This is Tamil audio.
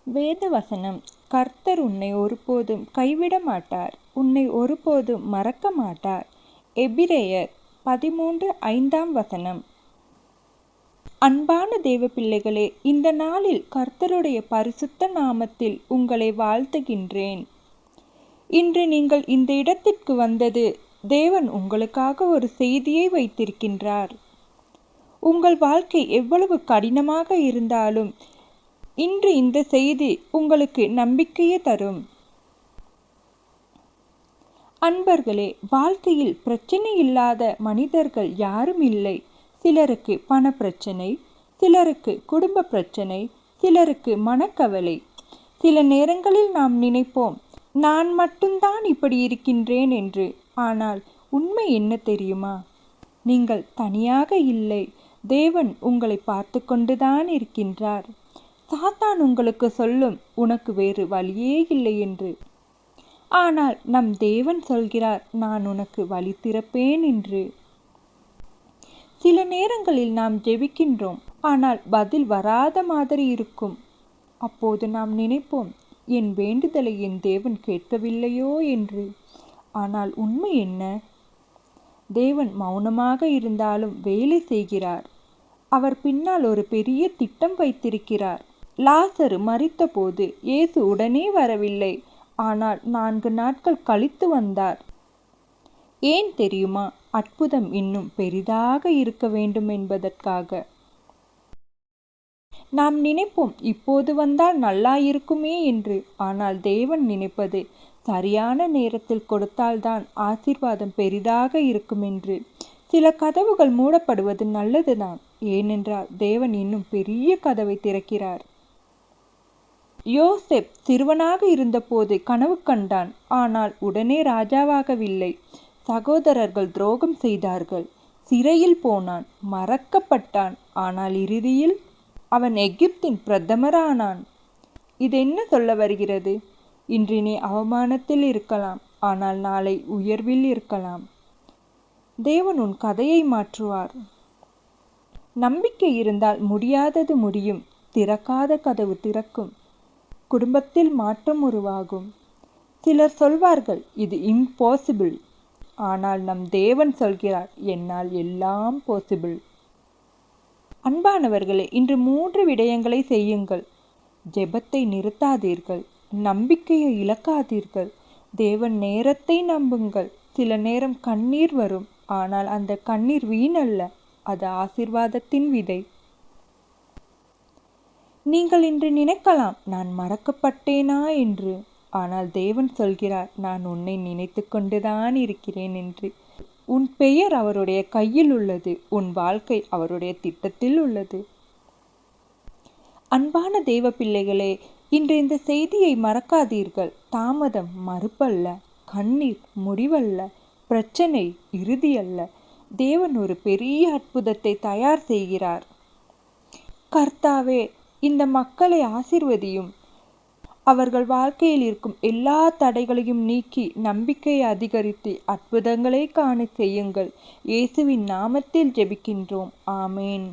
வேத வசனம்: கர்த்தர் உன்னை ஒருபோதும் கைவிட மாட்டார், உன்னை ஒருபோதும் மறக்க மாட்டார். எபிரெயர் 13:5. அன்பான தேவ பிள்ளைகளே, இந்த நாளில் கர்த்தருடைய பரிசுத்த நாமத்தில் உங்களை வாழ்த்துகின்றேன். இன்று நீங்கள் இந்த இடத்திற்கு வந்தது, தேவன் உங்களுக்காக ஒரு செய்தியை வைத்திருக்கின்றார். உங்கள் வாழ்க்கை எவ்வளவு கடினமாக இருந்தாலும் இன்று இந்த செய்தி உங்களுக்கு நம்பிக்கையை தரும். அன்பர்களே, வாழ்க்கையில் பிரச்சனை இல்லாத மனிதர்கள் யாரும் இல்லை. சிலருக்கு பண பிரச்சனை, சிலருக்கு குடும்ப பிரச்சனை, சிலருக்கு மனக்கவலை. சில நேரங்களில் நாம் நினைப்போம், நான் மட்டும்தான் இப்படி இருக்கின்றேன் என்று. ஆனால் உண்மை என்ன தெரியுமா? நீங்கள் தனியாக இல்லை. தேவன் உங்களை பார்த்து கொண்டுதான் இருக்கின்றார். சாத்தான் உங்களுக்கு சொல்லும், உனக்கு வேறு வழியே இல்லை என்று. ஆனால் நம் தேவன் சொல்கிறார், நான் உனக்கு வழி திறப்பேன் என்று. சில நேரங்களில் நாம் ஜெபிக்கின்றோம், ஆனால் பதில் வராத மாதிரி இருக்கும். அப்போது நாம் நினைப்போம், என் வேண்டுதலை என் தேவன் கேட்கவில்லையோ என்று. ஆனால் உண்மை என்ன? தேவன் மௌனமாக இருந்தாலும் வேலை செய்கிறார். அவர் பின்னால் ஒரு பெரிய திட்டம் வைத்திருக்கிறார். லாசரு மரித்தபோது இயேசு உடனே வரவில்லை. ஆனால் 4 நாட்கள் கழித்து வந்தார். ஏன் தெரியுமா? அற்புதம் இன்னும் பெரிதாக இருக்க வேண்டும் என்பதற்காக. நாம் நினைப்போம், இப்போது வந்தால் நல்லா இருக்குமே என்று. ஆனால் தேவன் நினைப்பது, சரியான நேரத்தில் கொடுத்தால்தான் ஆசீர்வாதம் பெரிதாக இருக்கும் என்று. சில கதவுகள் மூடப்படுவது நல்லதுதான். ஏனென்றால் தேவன் இன்னும் பெரிய கதவை திறக்கிறார். யோசேப் சிறுவனாக இருந்தபோது கனவு கண்டான். ஆனால் உடனே ராஜாவாகவில்லை. சகோதரர்கள் துரோகம் செய்தார்கள். சிறையில் போனான், மறக்கப்பட்டான். ஆனால் இறுதியில் அவன் எகிப்தின் பிரதமரானான். இது என்ன சொல்ல வருகிறது? இன்று நீ அவமானத்தில் இருக்கலாம், ஆனால் நாளை உயர்வில் இருக்கலாம். தேவன் உன் கதையை மாற்றுவார். நம்பிக்கை இருந்தால் முடியாதது முடியும். திறக்காத கதவு திறக்கும். குடும்பத்தில் மாற்றம் உருவாகும். சிலர் சொல்வார்கள், இது இம்பாசிபிள். ஆனால் நம் தேவன் சொல்கிறார், என்னால் எல்லாம் பாசிபிள். அன்பானவர்களே, இன்று 3 விடயங்களை செய்யுங்கள். ஜெபத்தை நிறுத்தாதீர்கள். நம்பிக்கையை இழக்காதீர்கள். தேவன் நேரத்தை நம்புங்கள். சில நேரம் கண்ணீர் வரும். ஆனால் அந்த கண்ணீர் வீணல்ல, அது ஆசீர்வாதத்தின் விதை. நீங்கள் இன்று நினைக்கலாம், நான் மறக்கப்பட்டேனா என்று. ஆனால் தேவன் சொல்கிறார், நான் உன்னை நினைத்து கொண்டுதான் இருக்கிறேன் என்று. உன் பெயர் அவருடைய கையில் உள்ளது. உன் வாழ்க்கை அவருடைய திட்டத்தில் உள்ளது. அன்பான தேவ பிள்ளைகளே, இன்று இந்த செய்தியை மறக்காதீர்கள். தாமதம் மறுப்பல்ல, கண்ணீர் முடிவல்ல, பிரச்சனை இறுதியல்ல. தேவன் ஒரு பெரிய அற்புதத்தை தயார் செய்கிறார். கர்த்தாவே, இந்த மக்களை ஆசீர்வதியும். அவர்கள் வாழ்க்கையில் இருக்கும் எல்லா தடைகளையும் நீக்கி நம்பிக்கையை அதிகரித்து அற்புதங்களை காண செய்யுங்கள். இயேசுவின் நாமத்தில் ஜெபிக்கின்றோம். ஆமேன்.